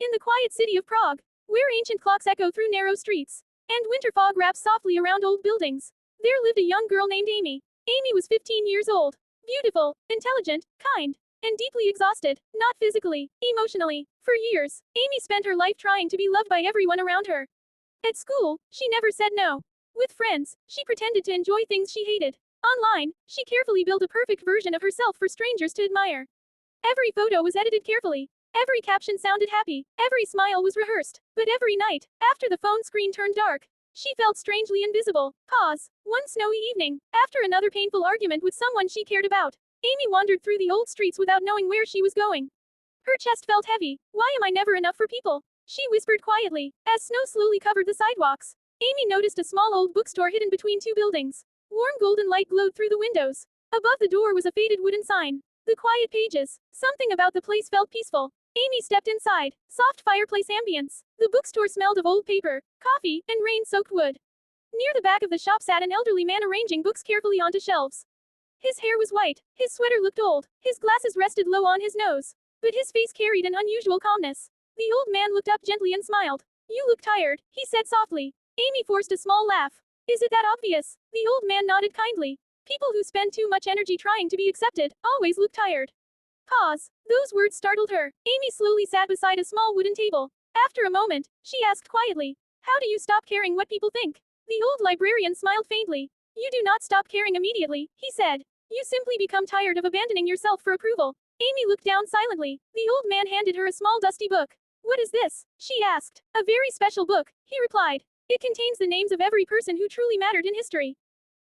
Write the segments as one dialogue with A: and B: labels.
A: In the quiet city of Prague, where ancient clocks echo through narrow streets, and winter fog wraps softly around old buildings, there lived a young girl named Amy. Amy was 15 years old, beautiful, intelligent, kind, and deeply exhausted, not physically, emotionally. For years, Amy spent her life trying to be loved by everyone around her. At school, she never said no. With friends, she pretended to enjoy things she hated. Online, she carefully built a perfect version of herself for strangers to admire. Every photo was edited carefully. Every caption sounded happy. Every smile was rehearsed. But every night, after the phone screen turned dark, she felt strangely invisible. Pause. One snowy evening, after another painful argument with someone she cared about, Amy wandered through the old streets without knowing where she was going. Her chest felt heavy. Why am I never enough for people? She whispered quietly, as snow slowly covered the sidewalks. Amy noticed a small old bookstore hidden between two buildings. Warm golden light glowed through the windows. Above the door was a faded wooden sign. The quiet pages. Something about the place felt peaceful. Amy stepped inside. Soft fireplace ambience. The bookstore smelled of old paper, coffee, and rain-soaked wood. Near the back of the shop sat an elderly man arranging books carefully onto shelves. His hair was white. His sweater looked old. His glasses rested low on his nose. But his face carried an unusual calmness. The old man looked up gently and smiled. "You look tired," he said softly. Amy forced a small laugh. "Is it that obvious?" The old man nodded kindly. "People who spend too much energy trying to be accepted always look tired." Pause. Those words startled her. Amy slowly sat beside a small wooden table. After a moment, she asked quietly, "How do you stop caring what people think?" The old librarian smiled faintly. "You do not stop caring immediately," he said. "You simply become tired of abandoning yourself for approval." Amy looked down silently. The old man handed her a small dusty book. "What is this?" she asked. "A very special book," he replied. "It contains the names of every person who truly mattered in history."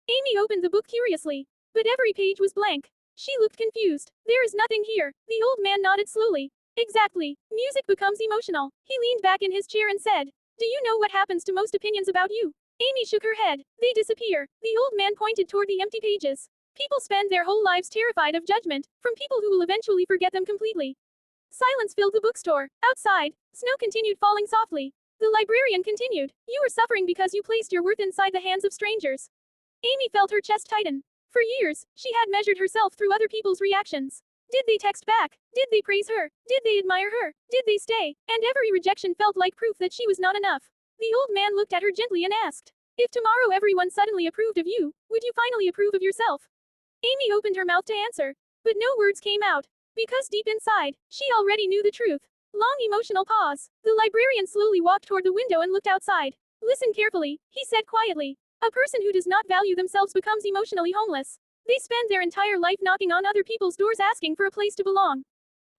A: Amy opened the book curiously. But every page was blank. She looked confused. "There is nothing here." The old man nodded slowly. "Exactly. Music becomes emotional." He leaned back in his chair and said, "Do you know what happens to most opinions about you?" Amy shook her head. "They disappear." The old man pointed toward the empty pages. "People spend their whole lives terrified of judgment from people who will eventually forget them completely." Silence filled the bookstore. Outside, snow continued falling softly. The librarian continued, "You are suffering because you placed your worth inside the hands of strangers." Amy felt her chest tighten. For years, she had measured herself through other people's reactions. Did they text back? Did they praise her? Did they admire her? Did they stay? And every rejection felt like proof that she was not enough. The old man looked at her gently and asked, "If tomorrow everyone suddenly approved of you, would you finally approve of yourself?" Amy opened her mouth to answer, but no words came out. Because deep inside, she already knew the truth. Long emotional pause. The librarian slowly walked toward the window and looked outside. "Listen carefully," he said quietly. "A person who does not value themselves becomes emotionally homeless. They spend their entire life knocking on other people's doors asking for a place to belong."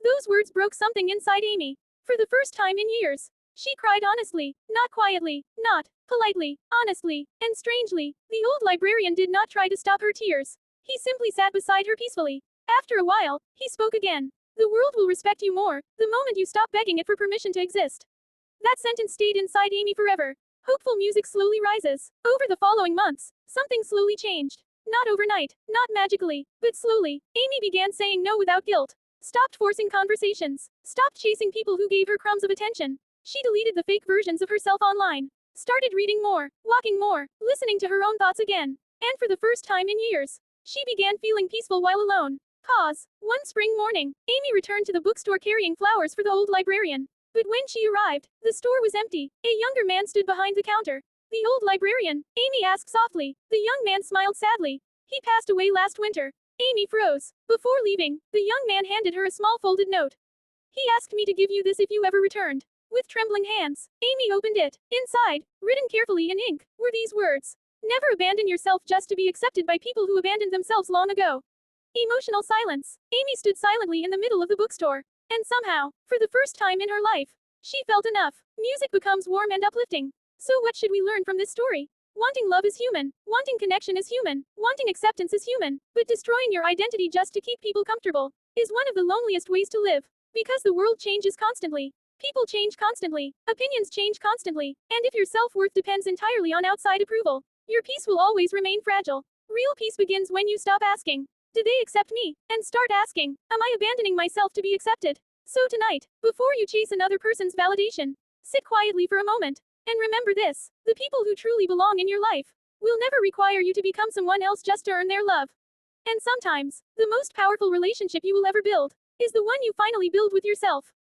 A: Those words broke something inside Amy. For the first time in years, she cried honestly, not quietly, not politely, honestly, and strangely. The old librarian did not try to stop her tears. He simply sat beside her peacefully. After a while, he spoke again. "The world will respect you more the moment you stop begging it for permission to exist." That sentence stayed inside Amy forever. Hopeful music slowly rises. Over the following months, something slowly changed. Not overnight, not magically, but slowly. Amy began saying no without guilt. Stopped forcing conversations. Stopped chasing people who gave her crumbs of attention. She deleted the fake versions of herself online. Started reading more, walking more, listening to her own thoughts again. And for the first time in years, she began feeling peaceful while alone. Pause. One spring morning, Amy returned to the bookstore carrying flowers for the old librarian. But when she arrived, the store was empty. A younger man stood behind the counter. "The old librarian?" Amy asked softly. The young man smiled sadly. "He passed away last winter." Amy froze. Before leaving, the young man handed her a small folded note. "He asked me to give you this if you ever returned." With trembling hands, Amy opened it. Inside, written carefully in ink, were these words: "Never abandon yourself just to be accepted by people who abandoned themselves long ago." Emotional silence. Amy stood silently in the middle of the bookstore. And somehow, for the first time in her life, she felt enough. Music becomes warm and uplifting. So what should we learn from this story? Wanting love is human. Wanting connection is human. Wanting acceptance is human. But destroying your identity just to keep people comfortable is one of the loneliest ways to live. Because the world changes constantly. People change constantly. Opinions change constantly. And if your self-worth depends entirely on outside approval, your peace will always remain fragile. Real peace begins when you stop asking, "Do they accept me?" and start asking, "Am I abandoning myself to be accepted?" So tonight, before you chase another person's validation, sit quietly for a moment. And remember this: the people who truly belong in your life will never require you to become someone else just to earn their love. And sometimes, the most powerful relationship you will ever build is the one you finally build with yourself.